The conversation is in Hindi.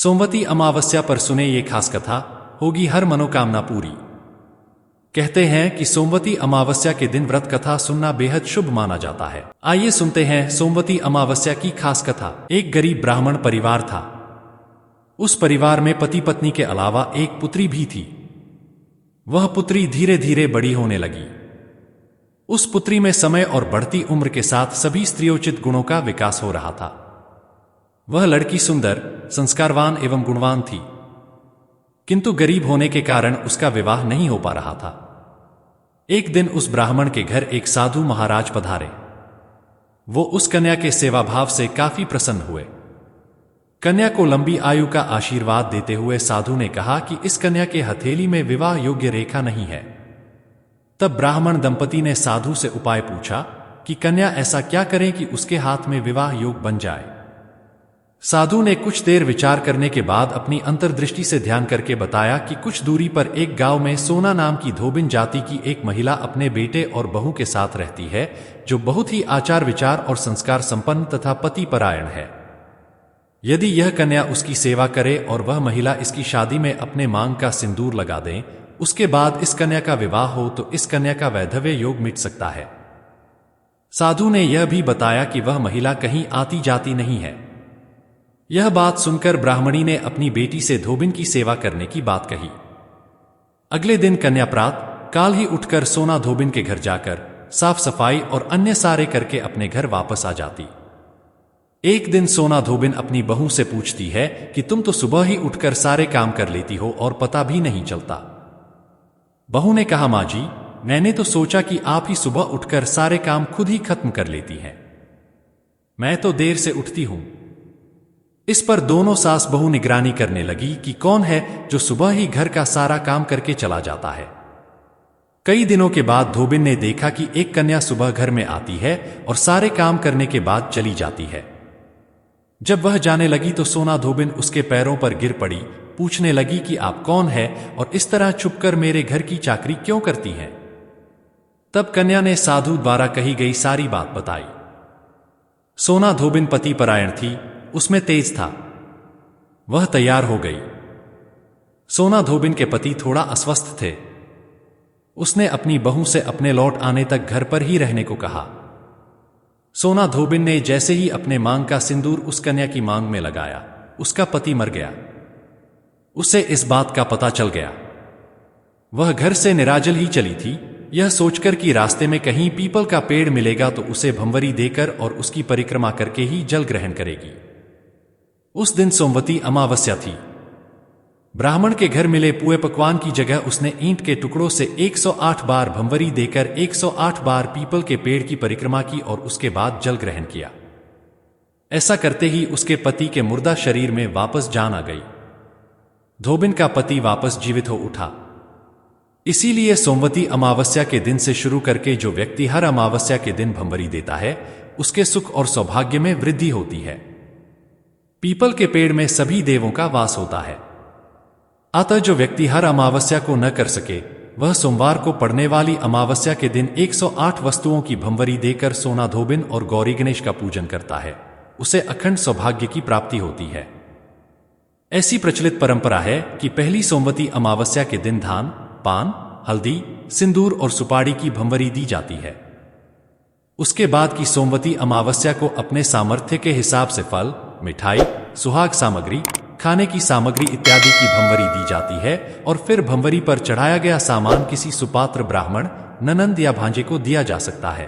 सोमवती अमावस्या पर सुने ये खास कथा, होगी हर मनोकामना पूरी। कहते हैं कि सोमवती अमावस्या के दिन व्रत कथा सुनना बेहद शुभ माना जाता है। आइए सुनते हैं सोमवती अमावस्या की खास कथा। एक गरीब ब्राह्मण परिवार था। उस परिवार में पति पत्नी के अलावा एक पुत्री भी थी। वह पुत्री धीरे धीरे बड़ी होने लगी। उस पुत्री में समय और बढ़ती उम्र के साथ सभी स्त्रियोचित गुणों का विकास हो रहा था। वह लड़की सुंदर, संस्कारवान एवं गुणवान थी, किंतु गरीब होने के कारण उसका विवाह नहीं हो पा रहा था। एक दिन उस ब्राह्मण के घर एक साधु महाराज पधारे। वो उस कन्या के सेवा भाव से काफी प्रसन्न हुए। कन्या को लंबी आयु का आशीर्वाद देते हुए साधु ने कहा कि इस कन्या के हथेली में विवाह योग्य रेखा नहीं है। तब ब्राह्मण दंपति ने साधु से उपाय पूछा कि कन्या ऐसा क्या करें कि उसके हाथ में विवाह योग बन जाए। साधु ने कुछ देर विचार करने के बाद अपनी अंतर्दृष्टि से ध्यान करके बताया कि कुछ दूरी पर एक गांव में सोना नाम की धोबिन जाति की एक महिला अपने बेटे और बहू के साथ रहती है, जो बहुत ही आचार विचार और संस्कार संपन्न तथा पति परायण है। यदि यह कन्या उसकी सेवा करे और वह महिला इसकी शादी में अपने मांग का सिंदूर लगा दें, उसके बाद इस कन्या का विवाह हो तो इस कन्या का वैधव्य योग मिट सकता है। साधु ने यह भी बताया कि वह महिला कहीं आती जाती नहीं है। यह बात सुनकर ब्राह्मणी ने अपनी बेटी से धोबिन की सेवा करने की बात कही। अगले दिन कन्या प्रातः काल ही उठकर सोना धोबिन के घर जाकर साफ सफाई और अन्य सारे करके अपने घर वापस आ जाती। एक दिन सोना धोबिन अपनी बहू से पूछती है कि तुम तो सुबह ही उठकर सारे काम कर लेती हो और पता भी नहीं चलता। बहू ने कहा, माँ जी, मैंने तो सोचा कि आप ही सुबह उठकर सारे काम खुद ही खत्म कर लेती हैं। मैं तो देर से उठती हूं। इस पर दोनों सास बहू निगरानी करने लगी कि कौन है जो सुबह ही घर का सारा काम करके चला जाता है। कई दिनों के बाद धोबिन ने देखा कि एक कन्या सुबह घर में आती है और सारे काम करने के बाद चली जाती है। जब वह जाने लगी तो सोना धोबिन उसके पैरों पर गिर पड़ी, पूछने लगी कि आप कौन है और इस तरह छुपकर मेरे घर की चाकरी क्यों करती हैं। तब कन्या ने साधु द्वारा कही गई सारी बात बताई। सोना धोबिन पति परायण थी, उसमें तेज था। वह तैयार हो गई। सोना धोबिन के पति थोड़ा अस्वस्थ थे। उसने अपनी बहू से अपने लौट आने तक घर पर ही रहने को कहा। सोना धोबिन ने जैसे ही अपने मांग का सिंदूर उस कन्या की मांग में लगाया, उसका पति मर गया। उसे इस बात का पता चल गया। वह घर से निराजल ही चली थी, यह सोचकर कि रास्ते में कहीं पीपल का पेड़ मिलेगा तो उसे भंवरी देकर और उसकी परिक्रमा करके ही जल ग्रहण करेगी। उस दिन सोमवती अमावस्या थी। ब्राह्मण के घर मिले पुए पकवान की जगह उसने ईंट के टुकड़ों से 108 बार भंवरी देकर 108 बार पीपल के पेड़ की परिक्रमा की और उसके बाद जल ग्रहण किया। ऐसा करते ही उसके पति के मुर्दा शरीर में वापस जान आ गई। धोबिन का पति वापस जीवित हो उठा। इसीलिए सोमवती अमावस्या के दिन से शुरू करके जो व्यक्ति हर अमावस्या के दिन भंवरी देता है, उसके सुख और सौभाग्य में वृद्धि होती है। पीपल के पेड़ में सभी देवों का वास होता है। अतः जो व्यक्ति हर अमावस्या को न कर सके, वह सोमवार को पड़ने वाली अमावस्या के दिन 108 वस्तुओं की भंवरी देकर सोना धोबिन और गौरी गणेश का पूजन करता है, उसे अखंड सौभाग्य की प्राप्ति होती है। ऐसी प्रचलित परंपरा है कि पहली सोमवती अमावस्या के दिन धान, पान, हल्दी, सिंदूर और सुपारी की भंवरी दी जाती है। उसके बाद की सोमवती अमावस्या को अपने सामर्थ्य के हिसाब से फल, मिठाई, सुहाग सामग्री, खाने की सामग्री इत्यादि की भंवरी दी जाती है और फिर भंवरी पर चढ़ाया गया सामान किसी सुपात्र ब्राह्मण, ननंद या भांजे को दिया जा सकता है।